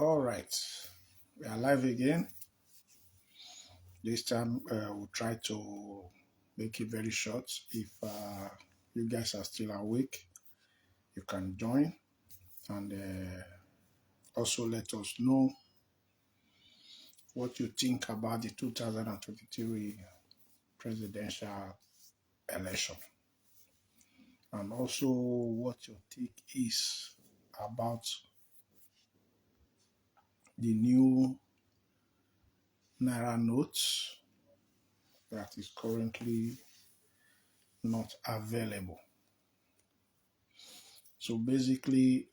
All right, we are live again. This time we'll try to make it very short. If you guys are still awake, you can join and also let us know what you think about the 2023 presidential election and also what your take is about the new Naira notes that is currently not available. So basically,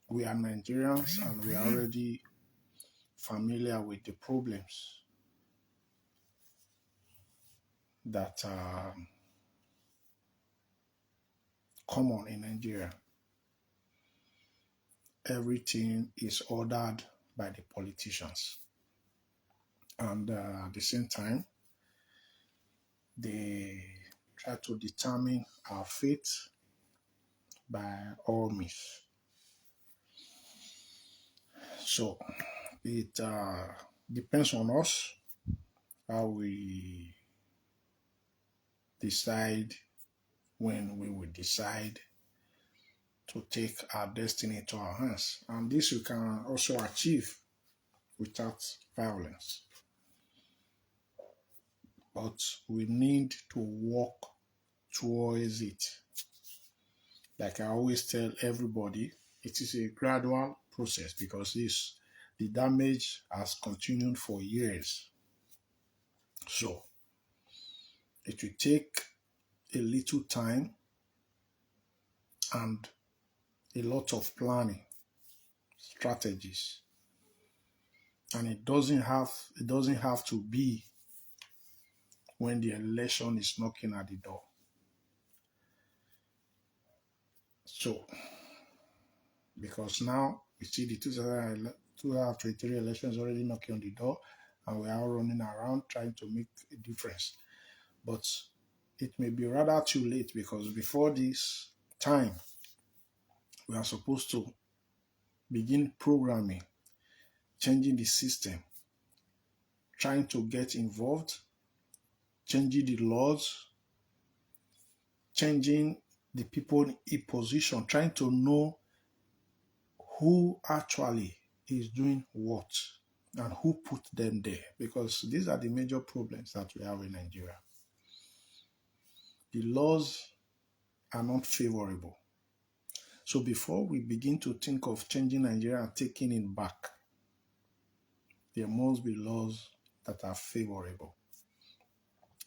we are Nigerians and we are already familiar with the problems that are common in Nigeria. Everything is ordered by the politicians. And at the same time, they try to determine our fate by all means. So it depends on us how we decide when we will decide to take our destiny into our hands. And this we can also achieve without violence. But we need to work towards it. Like I always tell everybody, it is a gradual process because the damage has continued for years. So it will take a little time and a lot of planning strategies. And it doesn't have to be when the election is knocking at the door. So because now we see the 2023 elections already knocking on the door and we are all running around trying to make a difference. But it may be rather too late because before this time, we are supposed to begin programming, changing the system, trying to get involved, changing the laws, changing the people in position, trying to know who actually is doing what and who put them there, because these are the major problems that we have in Nigeria. The laws are not favorable. So before we begin to think of changing Nigeria and taking it back, there must be laws that are favorable.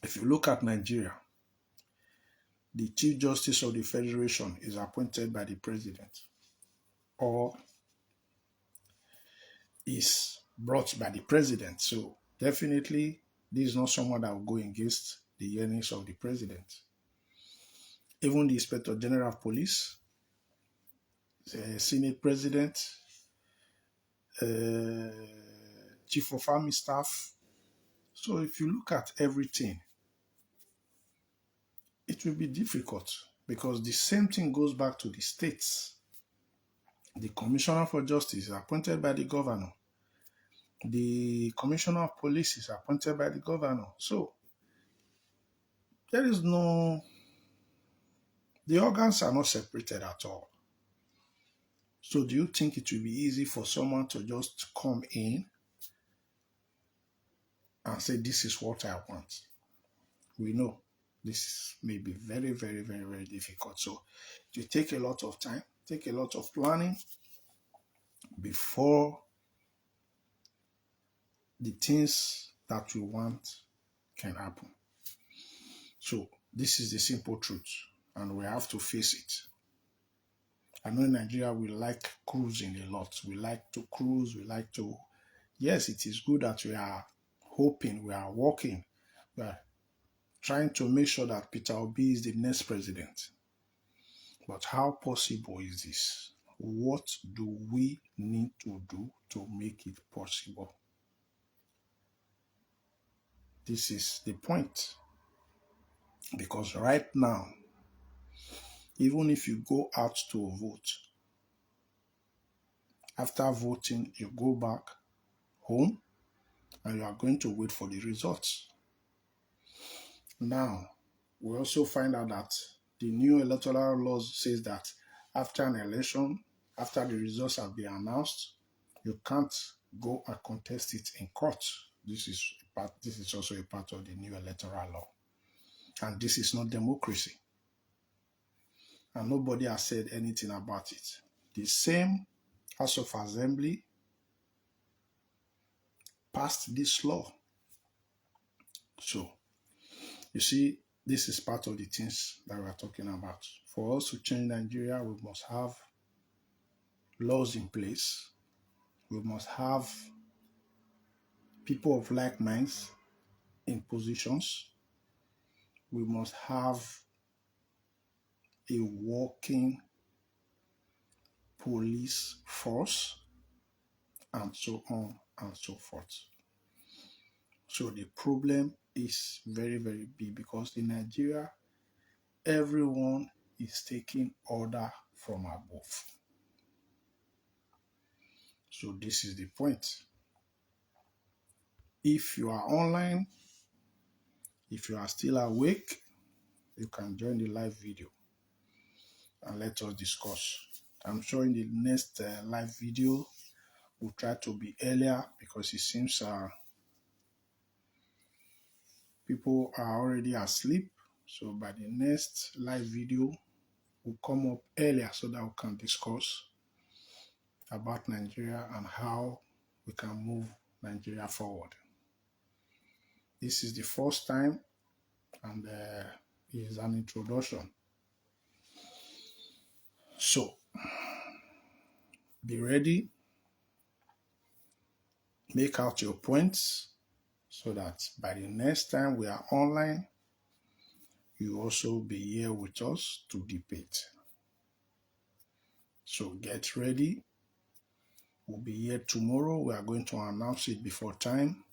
If you look at Nigeria, the Chief Justice of the Federation is appointed by the president or is brought by the president. So definitely, this is not someone that will go against the yearnings of the president. Even the Inspector General of Police, the Senate President, Chief of Army Staff. So if you look at everything, it will be difficult because the same thing goes back to the states. The Commissioner for Justice is appointed by the governor. The Commissioner of Police is appointed by the governor. So there is no, the organs are not separated at all. So do you think it will be easy for someone to just come in and say, this is what I want? We know this may be very, very, very, very difficult. So it will take a lot of time, take a lot of planning before the things that we want can happen. So this is the simple truth and we have to face it. I know in Nigeria we like cruising a lot. We like to cruise, yes, it is good that we are hoping, we are working, we are trying to make sure that Peter Obi is the next president. But how possible is this? What do we need to do to make it possible? This is the point. Because right now, even if you go out to vote, After voting, you go back home and you are going to wait for the results. Now, we also find out that the new electoral laws says that after an election, after the results have been announced, you can't go and contest it in court. This is also a part of the new electoral law. And this is not democracy. And nobody has said anything about it. The same House of Assembly passed this law. So, you see, this is part of the things that we are talking about. For us to change Nigeria, we must have laws in place. We must have people of like minds in positions. We must have a working police force, and so on and so forth. So the problem is very, very big because in Nigeria, everyone is taking order from above. So this is the point. If you are online, if you are still awake, you can join the live video and let us discuss. I'm sure in the next live video, we'll try to be earlier because it seems people are already asleep. So by the next live video, we'll come up earlier so that we can discuss about Nigeria and how we can move Nigeria forward. This is the first time, and it is an introduction. So, be ready, make out your points so that by the next time we are online, you also be here with us to debate. So get ready. We'll be here tomorrow. We are going to announce it before time.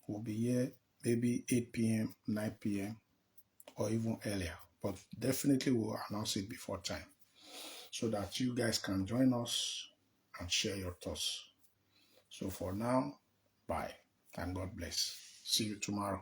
We'll be here maybe 8 p.m., 9 p.m., or even earlier. But definitely we'll announce it before time so that you guys can join us and share your thoughts. So for now, bye and God bless. See you tomorrow.